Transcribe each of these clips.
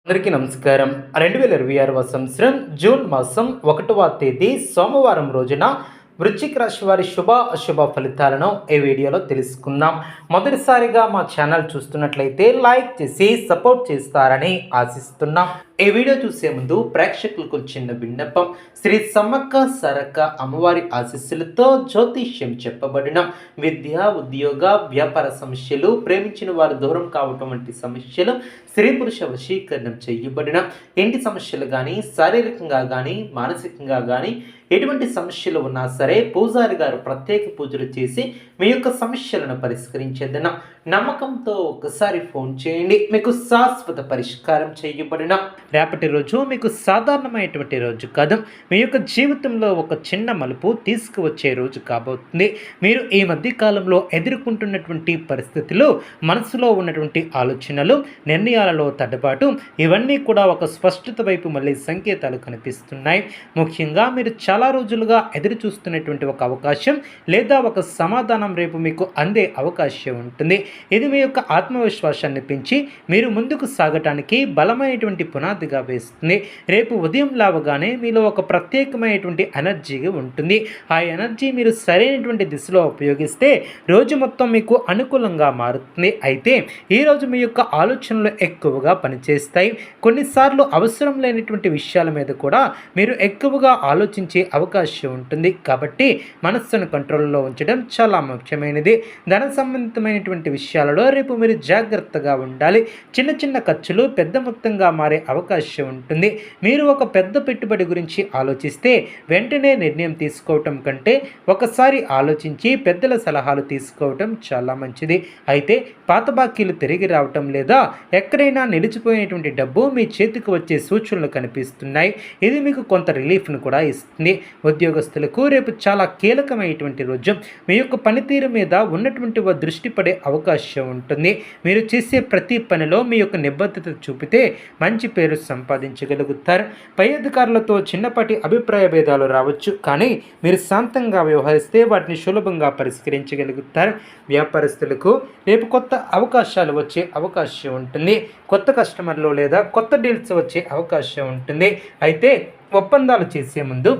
అందరికీ నమస్కారం. 2026వ సంవత్సరం జూన్ మాసం 1వ తేదీ సోమవారం రోజున వృశ్చిక రాశి వారి శుభ అశుభ ఫలితాలను ఈ వీడియోలో తెలుసుకుందాం. మొదటిసారిగా మా ఛానల్ చూస్తున్నట్లయితే లైక్ చేసి సపోర్ట్ చేస్తారని ఆశిస్తున్నాం. ఈ వీడియో చూసే ముందు ప్రేక్షకులకు చిన్న విన్నపం. శ్రీ సమ్మక్క సారక్క అమ్మవారి ఆశీస్సులతో జ్యోతిష్యం చెప్పబడిన విద్య, ఉద్యోగ, వ్యాపార సమస్యలు, ప్రేమించిన వారు దూరం కావటం వంటి సమస్యలు, స్త్రీ పురుష వశీకరణం చేయబడిన ఇంటి సమస్యలు కానీ, శారీరకంగా కానీ, మానసికంగా కానీ ఎటువంటి సమస్యలు ఉన్నా సరే పూజారి గారు ప్రత్యేక పూజలు చేసి మీ యొక్క సమస్యలను పరిష్కరించేదన నమ్మకంతో ఒకసారి ఫోన్ చేయండి. మీకు శాశ్వత పరిష్కారం చేయబడిన రేపటి రోజు మీకు సాధారణమైనటువంటి రోజు కాదు. మీ యొక్క జీవితంలో ఒక చిన్న మలుపు తీసుకువచ్చే రోజు కాబోతుంది. మీరు ఈ మధ్య కాలంలో ఎదుర్కొంటున్నటువంటి పరిస్థితులు, మనసులో ఉన్నటువంటి ఆలోచనలు, నిర్ణయాలలో తడబాటు ఇవన్నీ కూడా ఒక స్పష్టత వైపు మళ్ళీ సంకేతాలు కనిపిస్తున్నాయి. ముఖ్యంగా మీరు చాలా రోజులుగా ఎదురు చూస్తున్నటువంటి ఒక అవకాశం లేదా ఒక సమాధానం రేపు మీకు అందే అవకాశం ఉంటుంది. ఇది మీ యొక్క ఆత్మవిశ్వాసాన్ని పెంచి మీరు ముందుకు సాగటానికి బలమైనటువంటి పునాదిగా వేస్తుంది. రేపు ఉదయం లేవగానే మీలో ఒక ప్రత్యేకమైనటువంటి ఎనర్జీ ఉంటుంది. ఆ ఎనర్జీ మీరు సరైనటువంటి దిశలో ఉపయోగిస్తే రోజు మొత్తం మీకు అనుకూలంగా మారుతుంది. అయితే ఈరోజు మీ యొక్క ఆలోచనలు ఎక్కువగా పనిచేస్తాయి. కొన్నిసార్లు అవసరం లేనటువంటి విషయాల మీద కూడా మీరు ఎక్కువగా ఆలోచించే అవకాశం ఉంటుంది. కాబట్టి మనస్సును కంట్రోల్లో ఉంచడం చాలా ముఖ్యమైనది. ధన సంబంధితమైనటువంటి విషయాలలో రేపు మీరు జాగ్రత్తగా ఉండాలి. చిన్న చిన్న ఖర్చులు పెద్ద మొత్తంగా మారే అవకాశం ఉంటుంది. మీరు ఒక పెద్ద పెట్టుబడి గురించి ఆలోచిస్తే వెంటనే నిర్ణయం తీసుకోవటం కంటే ఒకసారి ఆలోచించి పెద్దల సలహాలు తీసుకోవటం చాలా మంచిది. అయితే పాత బాకీలు తిరిగి రావటం లేదా ఎక్కడైనా నిలిచిపోయినటువంటి డబ్బు మీ చేతికి వచ్చే సూచనలు కనిపిస్తున్నాయి. ఇది మీకు కొంత రిలీఫ్ను కూడా ఇస్తుంది. ఉద్యోగస్తులకు రేపు చాలా కీలకమైనటువంటి రోజు. మీ యొక్క పనితీరు మీద ఉన్నటువంటి దృష్టి పడే అవకాశం ఉంటుంది. మీరు చేసే ప్రతి పనిలో మీ యొక్క నిబద్ధత చూపితే మంచి పేరు సంపాదించగలుగుతారు. పై అధికారులతో చిన్నపాటి అభిప్రాయ భేదాలు రావచ్చు, కానీ మీరు శాంతంగా వ్యవహరిస్తే వాటిని సులభంగా పరిష్కరించగలుగుతారు. వ్యాపారస్తులకు రేపు కొత్త అవకాశాలు వచ్చే అవకాశం ఉంటుంది. కొత్త కస్టమర్లు లేదా కొత్త డీల్స్ వచ్చే అవకాశం ఉంటుంది. అయితే ఒప్పందాలు చేసే ముందు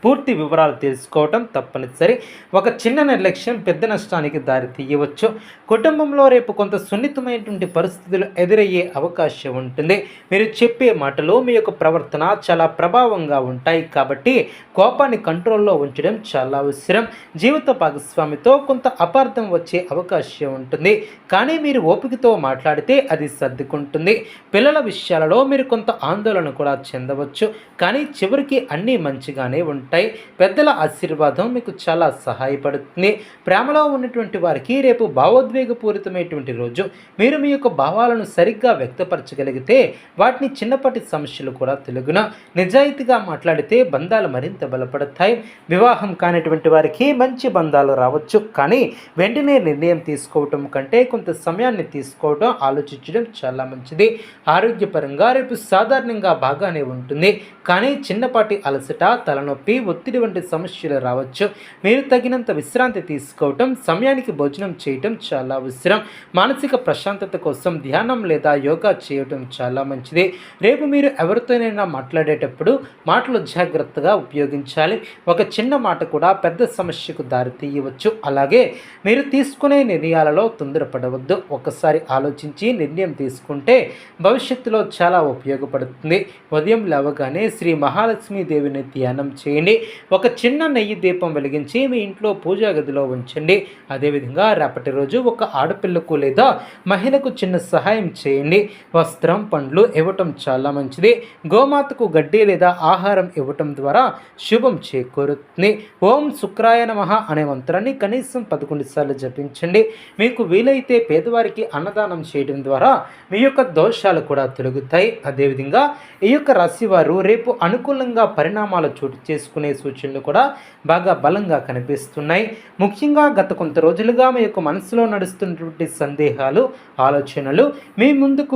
పూర్తి వివరాలు తెలుసుకోవటం తప్పనిసరి. ఒక చిన్న నిర్లక్ష్యం పెద్ద నష్టానికి దారి తీయవచ్చు. కుటుంబంలో రేపు కొంత సున్నితమైనటువంటి పరిస్థితులు ఎదురయ్యే అవకాశం ఉంటుంది. మీరు చెప్పే మాటలు, మీ యొక్క ప్రవర్తన చాలా ప్రభావంగా ఉంటాయి. కాబట్టి కోపాన్ని కంట్రోల్లో ఉంచడం చాలా అవసరం. జీవిత భాగస్వామితో కొంత అపార్థం వచ్చే అవకాశం ఉంటుంది, కానీ మీరు ఓపికతో మాట్లాడితే అది సర్దుకుంటుంది. పిల్లల విషయాలలో మీరు కొంత ఆందోళన కూడా చెందవచ్చు, కానీ చివరికి అన్నీ మంచిగానే ఉంటాయి. పెద్దల ఆశీర్వాదం మీకు చాలా సహాయపడుతుంది. ప్రేమలో ఉన్నటువంటి వారికి రేపు భావోద్వేగపూరితమైనటువంటి రోజు. మీరు మీ యొక్క భావాలను సరిగ్గా వ్యక్తపరచగలిగితే వాటిని చిన్నపాటి సమస్యలు కూడా తెలుగున. నిజాయితీగా మాట్లాడితే బంధాలు మరింత బలపడతాయి. వివాహం కానిటువంటి వారికి మంచి బంధాలు రావచ్చు, కానీ వెంటనే నిర్ణయం తీసుకోవటం కంటే కొంత సమయాన్ని తీసుకోవడం, ఆలోచించడం చాలా మంచిది. ఆరోగ్యపరంగా రేపు సాధారణంగా బాగానే ఉంటుంది, కానీ చిన్నపాటి అలసట, తలనొప్పి, ఒత్తిడి వంటి సమస్యలు రావచ్చు. మీరు తగినంత విశ్రాంతి తీసుకోవటం, సమయానికి భోజనం చేయటం చాలా అవసరం. మానసిక ప్రశాంతత కోసం ధ్యానం లేదా యోగా చేయటం చాలా మంచిది. రేపు మీరు ఎవరితోనైనా మాట్లాడేటప్పుడు మాటలు జాగ్రత్తగా ఉపయోగించాలి. ఒక చిన్న మాట కూడా పెద్ద సమస్యకు దారి తీయవచ్చు. అలాగే మీరు తీసుకునే నిర్ణయాలలో తొందరపడవద్దు. ఒకసారి ఆలోచించి నిర్ణయం తీసుకుంటే భవిష్యత్తులో చాలా ఉపయోగపడుతుంది. ఉదయం లేవగానే శ్రీ మహాలక్ష్మీదేవిని ధ్యానం చేయండి. ఒక చిన్న నెయ్యి దీపం వెలిగించి మీ ఇంట్లో పూజా గదిలో ఉంచండి. అదేవిధంగా రేపటి రోజు ఒక ఆడపిల్లకు లేదా మహిళకు చిన్న సహాయం చేయండి. వస్త్రం, పండ్లు ఇవ్వటం చాలా మంచిది. గోమాతకు గడ్డి లేదా ఆహారం ఇవ్వటం ద్వారా శుభం చేకూరుతుంది. ఓం శుక్రాయ నమః అనే మంత్రాన్ని కనీసం 11 సార్లు జపించండి. మీకు వీలైతే పేదవారికి అన్నదానం చేయడం ద్వారా మీ యొక్క దోషాలు కూడా తొలగుతాయి. అదేవిధంగా ఈ యొక్క రాశి వారు రేపు అనుకూలంగా పరిణామాలు చోటు చేసుకుని తీసుకునే సూచనలు కూడా బాగా బలంగా కనిపిస్తున్నాయి. ముఖ్యంగా గత కొంత రోజులుగా మీ యొక్క మనసులో నడుస్తున్నటువంటి సందేహాలు, ఆలోచనలు మీ ముందుకు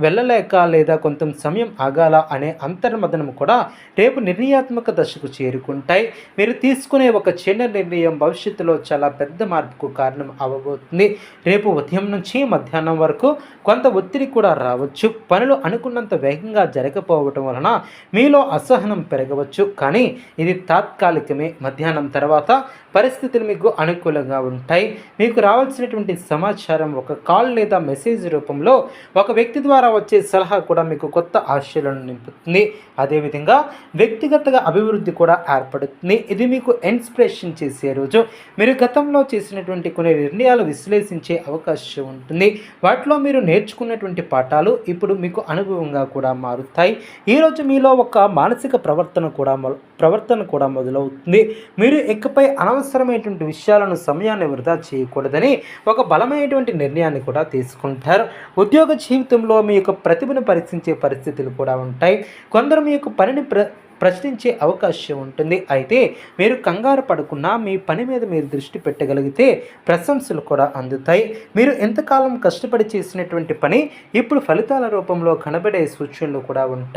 వెళ్ళలేక లేదా కొంత సమయం ఆగాల అనే అంతర్మదనం కూడా రేపు నిర్ణయాత్మక దశకు చేరుకుంటాయి. మీరు తీసుకునే ఒక చిన్న నిర్ణయం భవిష్యత్తులో చాలా పెద్ద మార్పుకు కారణం అవ్వబోతుంది. రేపు ఉదయం నుంచి మధ్యాహ్నం వరకు కొంత ఒత్తిడి కూడా రావచ్చు. పనులు అనుకున్నంత వేగంగా జరగకపోవటం వలన మీలో అసహనం పెరగవచ్చు. కానీ ఇది తాత్కాలికమే. మధ్యాహ్నం తర్వాత పరిస్థితులు మీకు అనుకూలంగా ఉంటాయి. మీకు రావాల్సినటువంటి సమాచారం ఒక కాల్ లేదా మెసేజ్ రూపంలో ఒక వ్యక్తి ద్వారా వచ్చే సలహా కూడా మీకు కొత్త ఆశలను నింపుతుంది. అదేవిధంగా వ్యక్తిగతంగా అభివృద్ధి కూడా ఏర్పడుతుంది. ఇది మీకు ఇన్స్పిరేషన్ చేసే రోజు. మీరు గతంలో చేసినటువంటి కొన్ని నిర్ణయాలు విశ్లేషించే అవకాశం ఉంటుంది. వాటిలో మీరు నేర్చుకున్నటువంటి పాఠాలు ఇప్పుడు మీకు అనుభవంగా కూడా మారుతాయి. ఈరోజు మీలో ఒక మానసిక ప్రవర్తన కూడా మొదలవుతుంది. మీరు ఇకపై అనవసరమైనటువంటి విషయాలను సమయాన్ని వృధా చేయకూడదని ఒక బలమైనటువంటి నిర్ణయాన్ని కూడా తీసుకుంటారు. ఉద్యోగ జీవితంలో మీ యొక్క ప్రతిభను పరీక్షించే పరిస్థితులు కూడా ఉంటాయి. కొందరు మీ యొక్క పనిని ప్రశ్నించే అవకాశం ఉంటుంది. అయితే మీరు కంగారు పడకుండా మీ పని మీద మీరు దృష్టి పెట్టగలిగితే ప్రశంసలు కూడా అందుతాయి. మీరు ఎంతకాలం కష్టపడి చేసినటువంటి పని ఇప్పుడు ఫలితాల రూపంలో కనబడే సూచనలు కూడా ఉంటాయి.